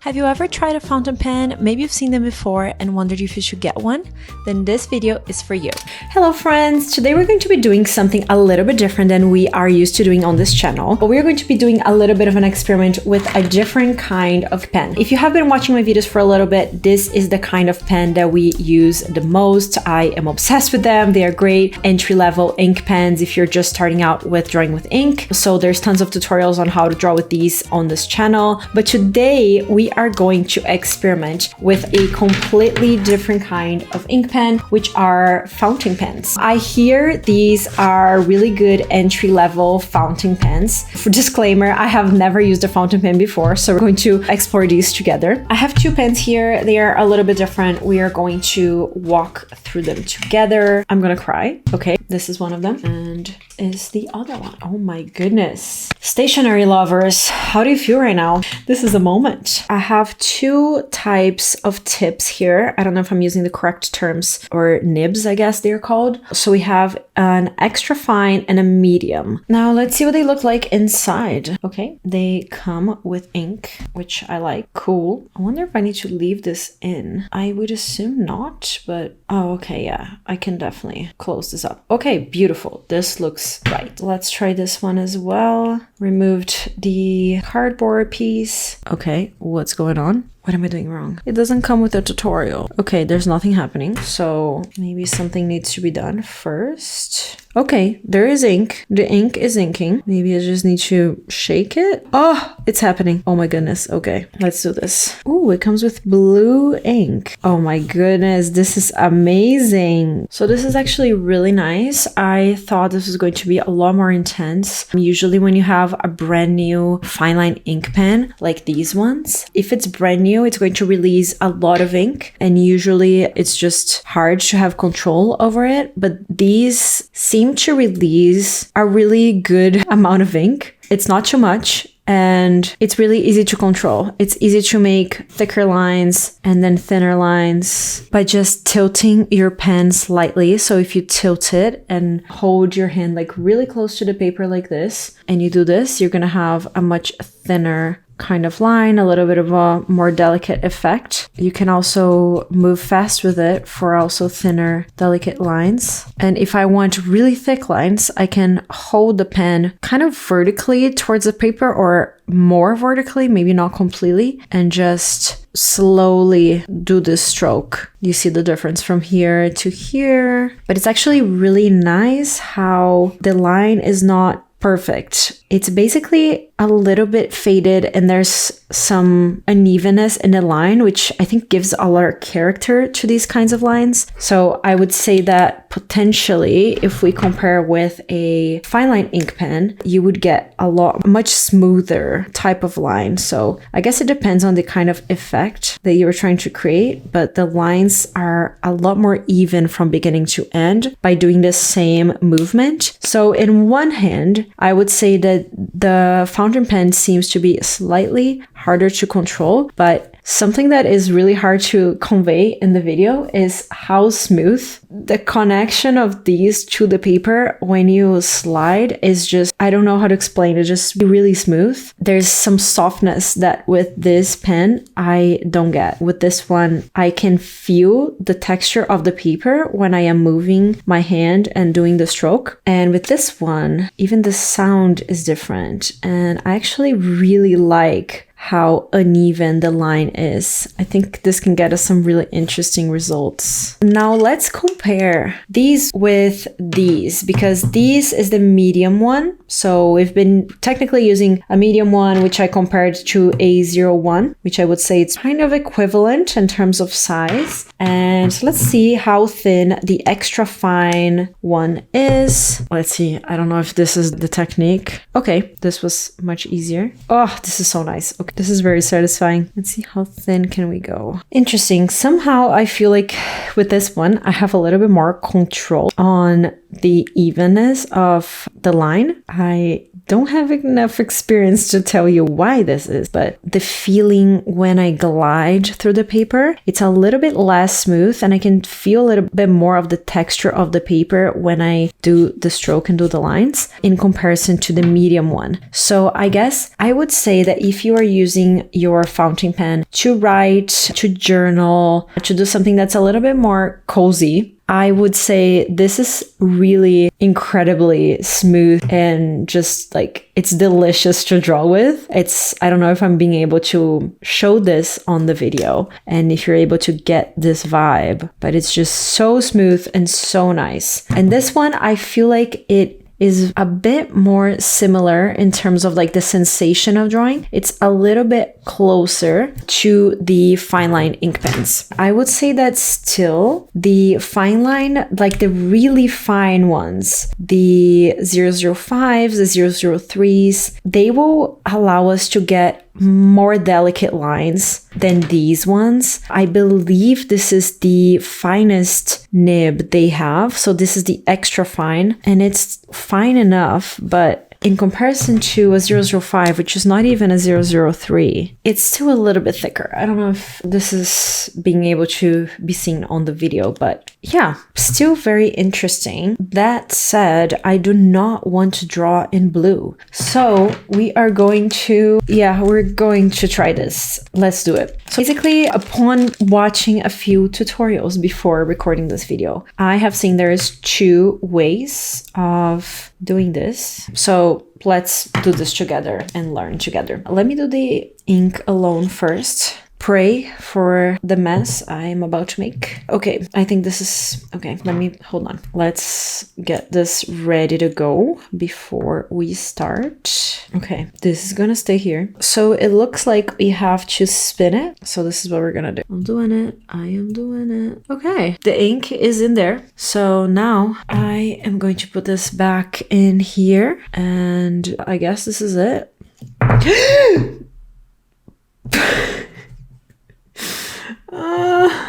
Have you ever tried a fountain pen? Maybe you've seen them before and wondered if you should get one? Then this video is for you. Hello friends! Today we're going to be doing something a little bit different than we are used to doing on this channel. But we're going to be doing a little bit of an experiment with a different kind of pen. If you have been watching my videos for a little bit, this is the kind of pen that we use the most. I am obsessed with them. They are great entry-level ink pens if you're just starting out with drawing with ink. So there's tons of tutorials on how to draw with these on this channel. But today we are going to experiment with a completely different kind of ink pen, which are fountain pens. I hear these are really good entry-level fountain pens. For disclaimer, I have never used a fountain pen before, so we're going to explore these together. I have two pens here. They are a little bit different. We are going to walk through them together. I'm gonna cry. Okay, this is one of them, and is the other one. Oh my goodness. Stationery lovers, how do you feel right now? This is a moment. I have two types of tips here. I don't know if I'm using the correct terms, or nibs, I guess they're called. So we have an extra fine and a medium. Now let's see what they look like inside. Okay, they come with ink, which I like. Cool. I wonder if I need to leave this in. I would assume not, but oh, okay, yeah, I can definitely close this up. Okay, beautiful. This looks right. Let's try this one as well. Removed the cardboard piece. Okay, what's going on? What am I doing wrong? It doesn't come with a tutorial. Okay, there's nothing happening, so maybe something needs to be done first. Okay, there is ink. The ink is inking. Maybe I just need to shake it. Oh, it's happening. Oh my goodness. Okay, let's do this. Ooh, it comes with blue ink. Oh my goodness, this is amazing. So this is actually really nice. I thought this was going to be a lot more intense. Usually when you have a brand new fine line ink pen, like these ones, if it's brand new, it's going to release a lot of ink, and usually it's just hard to have control over it. But these seem to release a really good amount of ink. It's not too much, and it's really easy to control. It's easy to make thicker lines and then thinner lines by just tilting your pen slightly. So if you tilt it and hold your hand like really close to the paper like this, and you do this, you're gonna have a much thinner kind of line, a little bit of a more delicate effect. You can also move fast with it for also thinner, delicate lines. And if I want really thick lines, I can hold the pen kind of vertically towards the paper, or more vertically, maybe not completely, and just slowly do this stroke. You see the difference from here to here, but it's actually really nice how the line is not perfect. It's basically a little bit faded, and there's some unevenness in the line, which I think gives a lot of character to these kinds of lines. So I would say that potentially, if we compare with a fine line ink pen, you would get a much smoother type of line. So I guess it depends on the kind of effect that you're trying to create, but the lines are a lot more even from beginning to end by doing the same movement. So in one hand, I would say that the fountain pen seems to be slightly harder to control, but something that is really hard to convey in the video is how smooth the connection of these to the paper when you slide is just, I don't know how to explain it, just really smooth. There's some softness that with this pen I don't get. With this one, I can feel the texture of the paper when I am moving my hand and doing the stroke. And with this one, even the sound is different. And I actually really like how uneven the line is. I think this can get us some really interesting results. Now let's compare these with these, because these is the medium one. So we've been technically using a medium one, which I compared to a 01, which I would say it's kind of equivalent in terms of size. And let's see how thin the extra fine one is. Let's see, I don't know if this is the technique. Okay, this was much easier. Oh, this is so nice. Okay, this is very satisfying. Let's see, how thin can we go? Interesting. Somehow I feel like with this one, I have a little bit more control on the evenness of the line. I don't have enough experience to tell you why this is, but the feeling when I glide through the paper, it's a little bit less smooth, and I can feel a little bit more of the texture of the paper when I do the stroke and do the lines in comparison to the medium one. So I guess I would say that if you are using your fountain pen to write, to journal, to do something that's a little bit more cozy, I would say this is really incredibly smooth and just like, it's delicious to draw with. I don't know if I'm being able to show this on the video and if you're able to get this vibe, but it's just so smooth and so nice. And this one, I feel like it is a bit more similar in terms of like the sensation of drawing. It's a little bit closer to the fine line ink pens. I would say that still the fine line, like the really fine ones, the 005s, the 003s, they will allow us to get more delicate lines than these ones. I believe this is the finest nib they have. So this is the extra fine, and it's fine enough, but in comparison to a 005, which is not even a 003, it's still a little bit thicker. I don't know if this is being able to be seen on the video, but yeah, still very interesting. That said, I do not want to draw in blue. So we're going to try this. Let's do it. So basically, upon watching a few tutorials before recording this video, I have seen there's 2 ways of doing this. So let's do this together and learn together. Let me do the ink alone first. Pray for the mess I'm about to make. Okay, I think this is okay. Hold on. Let's get this ready to go before we start. Okay, this is gonna stay here. So it looks like we have to spin it. So this is what we're gonna do. I'm doing it. I am doing it. Okay, the ink is in there. So now I am going to put this back in here, and I guess this is it.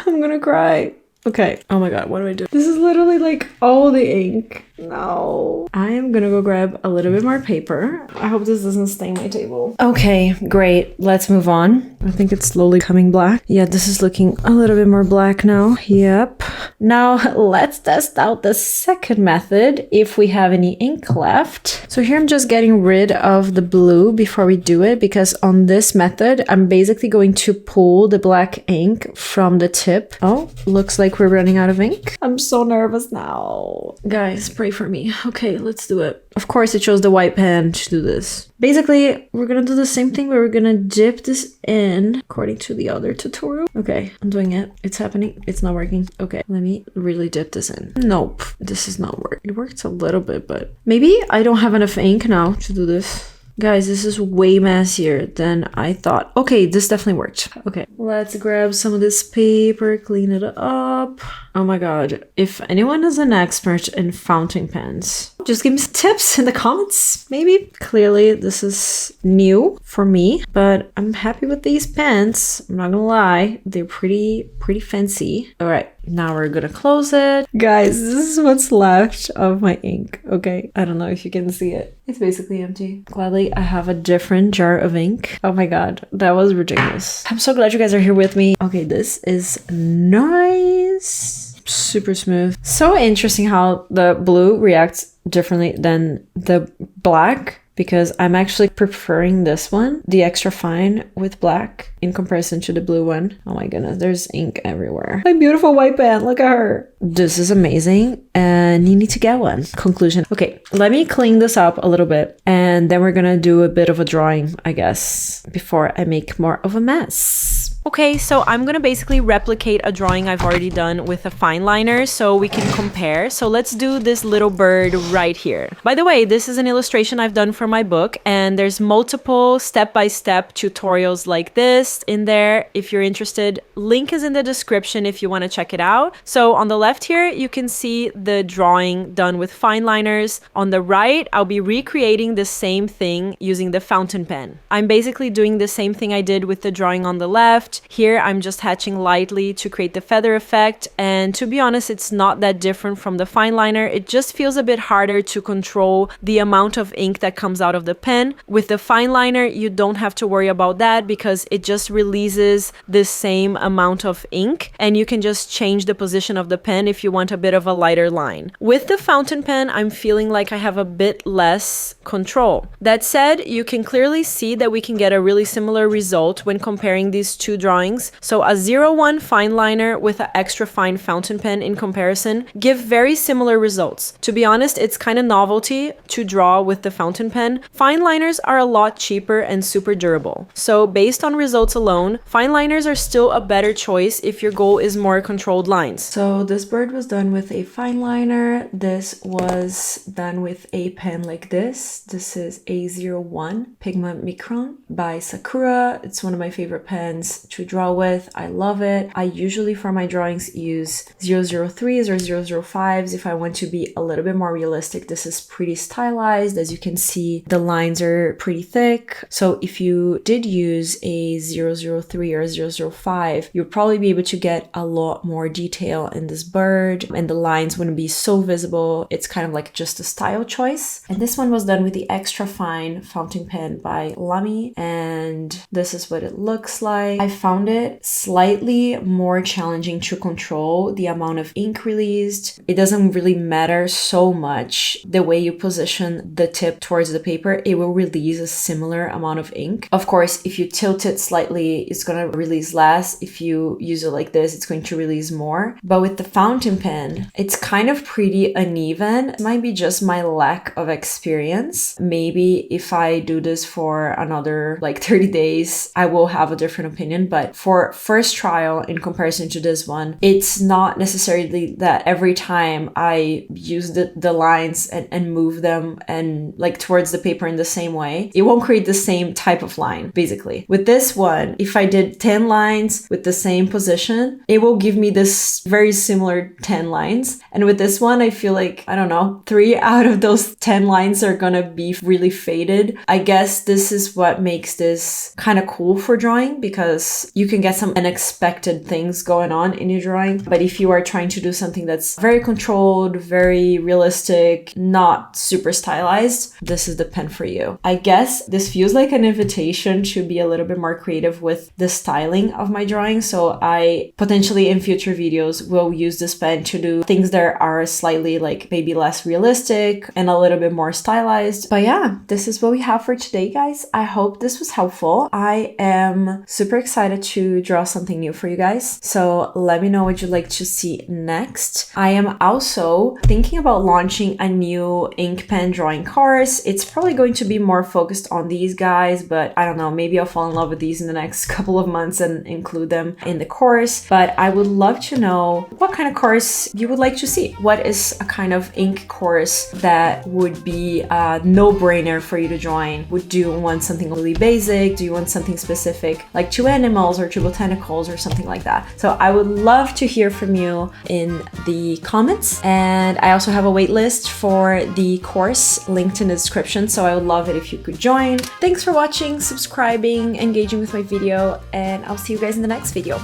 I'm gonna cry. Okay. Oh my god, what do I do? This is literally like all the ink. No. I am gonna go grab a little bit more paper. I hope this doesn't stain my table. Okay, great. Let's move on. I think it's slowly coming black. Yeah, this is looking a little bit more black now. Yep. Now let's test out the second method if we have any ink left. So here I'm just getting rid of the blue before we do it, because on this method, I'm basically going to pull the black ink from the tip. Oh, looks like we're running out of ink. I'm so nervous now. Guys, pray for me. Okay, let's do it. Of course, it chose the white pen to do this. Basically, we're gonna do the same thing, but we're gonna dip this in according to the other tutorial. Okay, I'm doing it. It's happening. It's not working. Okay, let me really dip this in. Nope, this is not working. It works a little bit, but maybe I don't have enough ink now to do this. Guys, this is way messier than I thought. Okay, this definitely worked. Okay, let's grab some of this paper, clean it up. Oh my god, if anyone is an expert in fountain pens, just give me some tips in the comments, maybe. Clearly, this is new for me, but I'm happy with these pens. I'm not gonna lie, they're pretty fancy. All right, now we're gonna close it. Guys, this is what's left of my ink, okay? I don't know if you can see it. It's basically empty. Gladly, I have a different jar of ink. Oh my god, that was ridiculous. I'm so glad you guys are here with me. Okay, this is nice. Super smooth. So interesting how the blue reacts differently than the black, because I'm actually preferring this one, the extra fine with black, in comparison to the blue one. Oh my goodness, there's ink everywhere. My beautiful white pen, look at her. This is amazing, and you need to get one. Conclusion. Okay, let me clean this up a little bit, and then we're gonna do a bit of a drawing, I guess, before I make more of a mess. Okay, so I'm gonna basically replicate a drawing I've already done with a fine liner so we can compare. So let's do this little bird right here. By the way, this is an illustration I've done for my book, and there's multiple step-by-step tutorials like this in there if you're interested. Link is in the description if you want to check it out. So on the left here, you can see the drawing done with fine liners. On the right, I'll be recreating the same thing using the fountain pen. I'm basically doing the same thing I did with the drawing on the left, effect. Here I'm just hatching lightly to create the feather effect, and to be honest, it's not that different from the fine liner. It just feels a bit harder to control the amount of ink that comes out of the pen. With the fine liner, you don't have to worry about that because it just releases the same amount of ink, and you can just change the position of the pen if you want a bit of a lighter line. With the fountain pen, I'm feeling like I have a bit less control. That said, you can clearly see that we can get a really similar result when comparing these two drawings. So a 01 fine liner with an extra fine fountain pen in comparison give very similar results. To be honest, it's kind of novelty to draw with the fountain pen. Fine liners are a lot cheaper and super durable. So based on results alone, fine liners are still a better choice if your goal is more controlled lines. So this bird was done with a fine liner. This was done with a pen like this. This is a 01 Pigment Micron by Sakura. It's one of my favorite pens to draw with. I love it. I usually for my drawings use 003s or 005s if I want to be a little bit more realistic. This is pretty stylized. As you can see, the lines are pretty thick. So if you did use a 003 or 005, you'll probably be able to get a lot more detail in this bird, and the lines wouldn't be so visible. It's kind of like just a style choice. And this one was done with the extra fine fountain pen by Lamy, and this is what it looks like. I found it slightly more challenging to control the amount of ink released. It doesn't really matter so much the way you position the tip towards the paper. It will release a similar amount of ink. Of course, if you tilt it slightly, it's going to release less. If you use it like this, it's going to release more. But with the fountain pen, it's kind of pretty uneven. It might be just my lack of experience. Maybe if I do this for another like 30 days, I will have a different opinion. But for first trial in comparison to this one, it's not necessarily that every time I use the lines and move them and like towards the paper in the same way, it won't create the same type of line, basically. With this one, if I did 10 lines with the same position, it will give me this very similar 10 lines. And with this one, I feel like, I don't know, 3 out of those 10 lines are gonna be really faded. I guess this is what makes this kind of cool for drawing, because you can get some unexpected things going on in your drawing. But if you are trying to do something that's very controlled, very realistic, not super stylized, this is the pen for you. I guess this feels like an invitation to be a little bit more creative with the styling of my drawing. So I potentially in future videos will use this pen to do things that are slightly like maybe less realistic and a little bit more stylized. But yeah, this is what we have for today, guys. I hope this was helpful. I am super excited to draw something new for you guys. So let me know what you'd like to see next. I am also thinking about launching a new ink pen drawing course. It's probably going to be more focused on these guys, but I don't know, maybe I'll fall in love with these in the next couple of months and include them in the course. But I would love to know what kind of course you would like to see. What is a kind of ink course that would be a no-brainer for you to join? Would you want something really basic? Do you want something specific like to animals or to botanicals or something like that? So I would love to hear from you in the comments. And I also have a wait list for the course linked in the description, so I would love it if you could join. Thanks for watching, subscribing, engaging with my video, and I'll see you guys in the next video.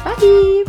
Bye!